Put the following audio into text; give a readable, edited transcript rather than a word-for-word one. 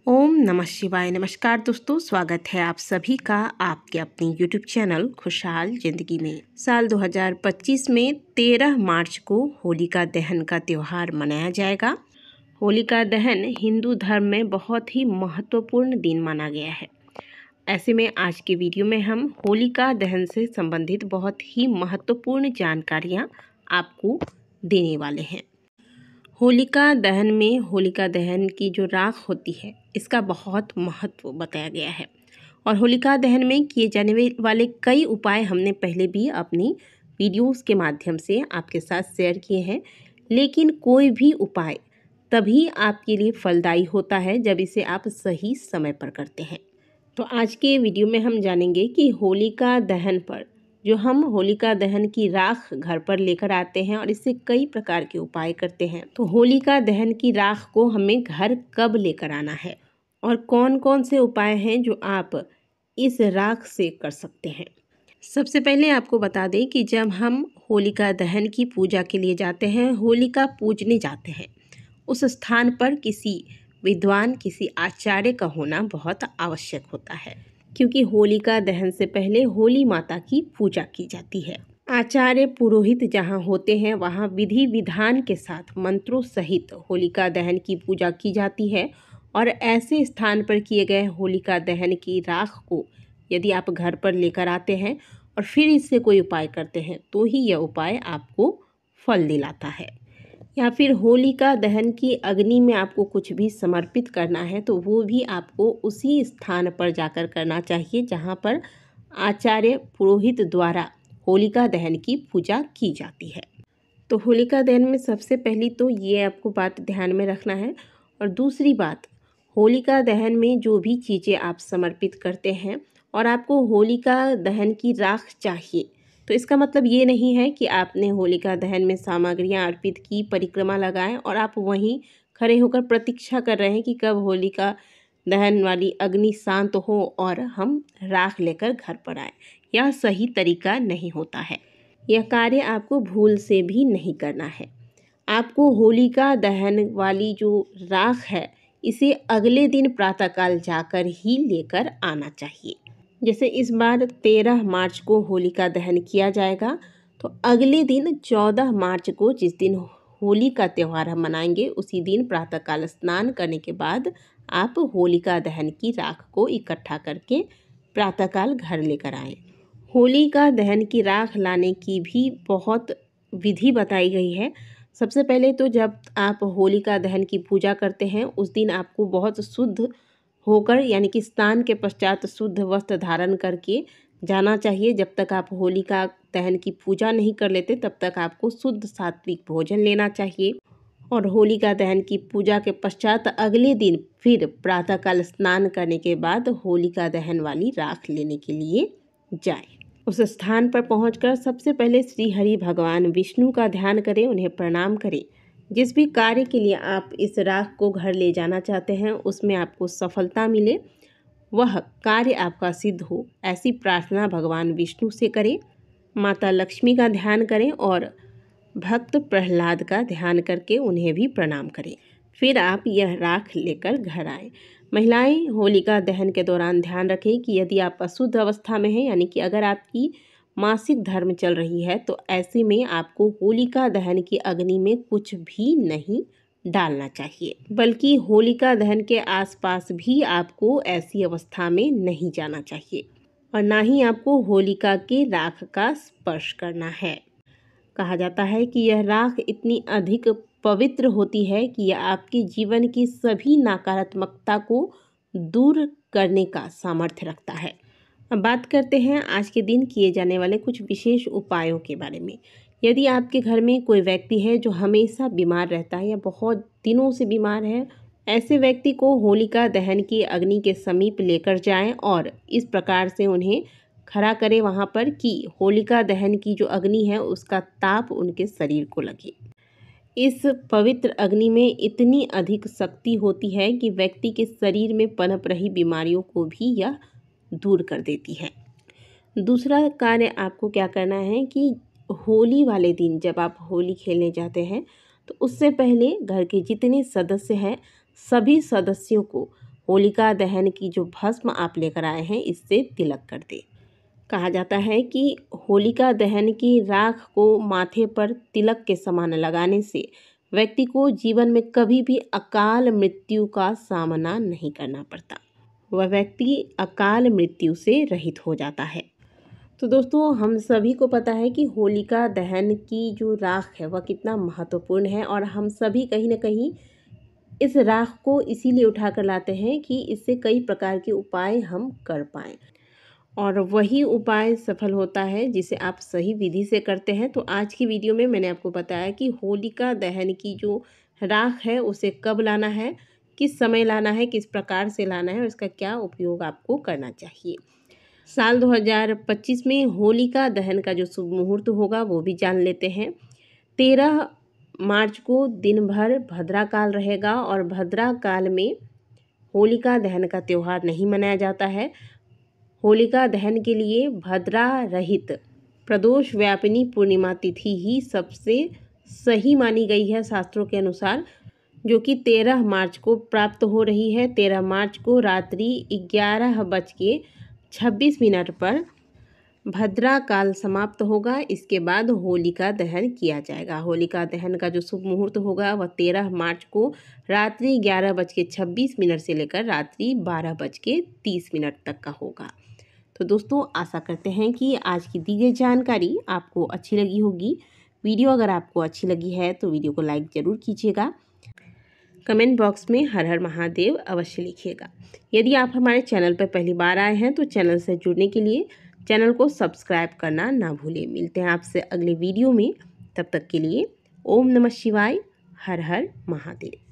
ओम नमः शिवाय। नमस्कार दोस्तों, स्वागत है आप सभी का आपके अपने YouTube चैनल खुशहाल जिंदगी में। साल 2025 में 13 मार्च को होलिका दहन का त्यौहार मनाया जाएगा। होलिका दहन हिंदू धर्म में बहुत ही महत्वपूर्ण दिन माना गया है। ऐसे में आज के वीडियो में हम होलिका दहन से संबंधित बहुत ही महत्वपूर्ण जानकारियाँ आपको देने वाले हैं। होलिका दहन में होलिका दहन की जो राख होती है इसका बहुत महत्व बताया गया है और होलिका दहन में किए जाने वाले कई उपाय हमने पहले भी अपनी वीडियोस के माध्यम से आपके साथ शेयर किए हैं। लेकिन कोई भी उपाय तभी आपके लिए फलदायी होता है जब इसे आप सही समय पर करते हैं। तो आज के वीडियो में हम जानेंगे कि होलिका दहन पर जो हम होलिका दहन की राख घर पर लेकर आते हैं और इससे कई प्रकार के उपाय करते हैं। तो होलिका दहन की राख को हमें घर कब लेकर आना है और कौन कौन से उपाय हैं जो आप इस राख से कर सकते हैं। सबसे पहले आपको बता दें कि जब हम होलिका दहन की पूजा के लिए जाते हैं, होलिका पूजने जाते हैं, उस स्थान पर किसी विद्वान, किसी आचार्य का होना बहुत आवश्यक होता है, क्योंकि होलिका दहन से पहले होली माता की पूजा की जाती है। आचार्य पुरोहित जहाँ होते हैं वहाँ विधि विधान के साथ मंत्रों सहित होलिका दहन की पूजा की जाती है और ऐसे स्थान पर किए गए होलिका दहन की राख को यदि आप घर पर लेकर आते हैं और फिर इससे कोई उपाय करते हैं तो ही यह उपाय आपको फल दिलाता है। या फिर होलिका दहन की अग्नि में आपको कुछ भी समर्पित करना है तो वो भी आपको उसी स्थान पर जाकर करना चाहिए जहाँ पर आचार्य पुरोहित द्वारा होलिका दहन की पूजा की जाती है। तो होलिका दहन में सबसे पहली तो ये आपको बात ध्यान में रखना है। और दूसरी बात, होलिका दहन में जो भी चीज़ें आप समर्पित करते हैं और आपको होलिका दहन की राख चाहिए, तो इसका मतलब ये नहीं है कि आपने होलिका दहन में सामग्रियां अर्पित की, परिक्रमा लगाएं और आप वहीं खड़े होकर प्रतीक्षा कर रहे हैं कि कब होलिका दहन वाली अग्नि शांत हो और हम राख लेकर घर पर आए। यह सही तरीका नहीं होता है। यह कार्य आपको भूल से भी नहीं करना है। आपको होलिका दहन वाली जो राख है इसे अगले दिन प्रातःकाल जाकर ही लेकर आना चाहिए। जैसे इस बार 13 मार्च को होलिका दहन किया जाएगा, तो अगले दिन 14 मार्च को जिस दिन होली का त्यौहार हम मनाएंगे उसी दिन प्रातःकाल स्नान करने के बाद आप होलिका दहन की राख को इकट्ठा करके प्रातःकाल घर लेकर आएँ। होलिका दहन की राख लाने की भी बहुत विधि बताई गई है। सबसे पहले तो जब आप होलिका दहन की पूजा करते हैं उस दिन आपको बहुत शुद्ध होकर, यानी कि स्नान के पश्चात शुद्ध वस्त्र धारण करके जाना चाहिए। जब तक आप होलिका दहन की पूजा नहीं कर लेते तब तक आपको शुद्ध सात्विक भोजन लेना चाहिए और होलिका दहन की पूजा के पश्चात अगले दिन फिर प्रातःकाल स्नान करने के बाद होलिका दहन वाली राख लेने के लिए जाएं। उस स्थान पर पहुंचकर सबसे पहले श्री हरि भगवान विष्णु का ध्यान करें, उन्हें प्रणाम करें। जिस भी कार्य के लिए आप इस राख को घर ले जाना चाहते हैं उसमें आपको सफलता मिले, वह कार्य आपका सिद्ध हो, ऐसी प्रार्थना भगवान विष्णु से करें। माता लक्ष्मी का ध्यान करें और भक्त प्रहलाद का ध्यान करके उन्हें भी प्रणाम करें। फिर आप यह राख लेकर घर आएँ। महिलाएं होलिका दहन के दौरान ध्यान रखें कि यदि आप अशुद्ध अवस्था में हैं, यानी कि अगर आपकी मासिक धर्म चल रही है, तो ऐसे में आपको होलिका दहन की अग्नि में कुछ भी नहीं डालना चाहिए, बल्कि होलिका दहन के आसपास भी आपको ऐसी अवस्था में नहीं जाना चाहिए और ना ही आपको होलिका के राख का स्पर्श करना है। कहा जाता है कि यह राख इतनी अधिक पवित्र होती है कि यह आपके जीवन की सभी नकारात्मकता को दूर करने का सामर्थ्य रखता है। अब बात करते हैं आज के दिन किए जाने वाले कुछ विशेष उपायों के बारे में। यदि आपके घर में कोई व्यक्ति है जो हमेशा बीमार रहता है या बहुत दिनों से बीमार है, ऐसे व्यक्ति को होलिका दहन की अग्नि के समीप लेकर जाएं और इस प्रकार से उन्हें खड़ा करें वहाँ पर कि होलिका दहन की जो अग्नि है उसका ताप उनके शरीर को लगे। इस पवित्र अग्नि में इतनी अधिक शक्ति होती है कि व्यक्ति के शरीर में पनप रही बीमारियों को भी यह दूर कर देती है। दूसरा कार्य आपको क्या करना है कि होली वाले दिन जब आप होली खेलने जाते हैं तो उससे पहले घर के जितने सदस्य हैं सभी सदस्यों को होलिका दहन की जो भस्म आप लेकर आए हैं इससे तिलक कर दें। कहा जाता है कि होलिका दहन की राख को माथे पर तिलक के समान लगाने से व्यक्ति को जीवन में कभी भी अकाल मृत्यु का सामना नहीं करना पड़ता। वह व्यक्ति अकाल मृत्यु से रहित हो जाता है। तो दोस्तों, हम सभी को पता है कि होलिका दहन की जो राख है वह कितना महत्वपूर्ण है और हम सभी कहीं ना कहीं इस राख को इसीलिए उठा कर लाते हैं कि इससे कई प्रकार के उपाय हम कर पाएँ और वही उपाय सफल होता है जिसे आप सही विधि से करते हैं। तो आज की वीडियो में मैंने आपको बताया कि होलिका दहन की जो राख है उसे कब लाना है, किस समय लाना है, किस प्रकार से लाना है और इसका क्या उपयोग आपको करना चाहिए। साल 2025 में होलिका दहन का जो शुभ मुहूर्त होगा वो भी जान लेते हैं। 13 मार्च को दिन भर भद्रा काल रहेगा और भद्रा काल में होलिका दहन का त्यौहार नहीं मनाया जाता है। होलिका दहन के लिए भद्रा रहित प्रदोष व्यापिनी पूर्णिमा तिथि ही सबसे सही मानी गई है शास्त्रों के अनुसार, जो कि 13 मार्च को प्राप्त हो रही है। 13 मार्च को रात्रि 11:26 पर भद्रा काल समाप्त होगा। इसके बाद होलिका दहन किया जाएगा। होलिका दहन का जो शुभ मुहूर्त होगा वह 13 मार्च को रात्रि 11:26 से लेकर रात्रि 12:30 तक का होगा। तो दोस्तों, आशा करते हैं कि आज की दी गई जानकारी आपको अच्छी लगी होगी। वीडियो अगर आपको अच्छी लगी है तो वीडियो को लाइक ज़रूर कीजिएगा। कमेंट बॉक्स में हर हर महादेव अवश्य लिखिएगा। यदि आप हमारे चैनल पर पहली बार आए हैं तो चैनल से जुड़ने के लिए चैनल को सब्सक्राइब करना ना भूलें। मिलते हैं आपसे अगले वीडियो में, तब तक के लिए ओम नमः शिवाय, हर हर महादेव।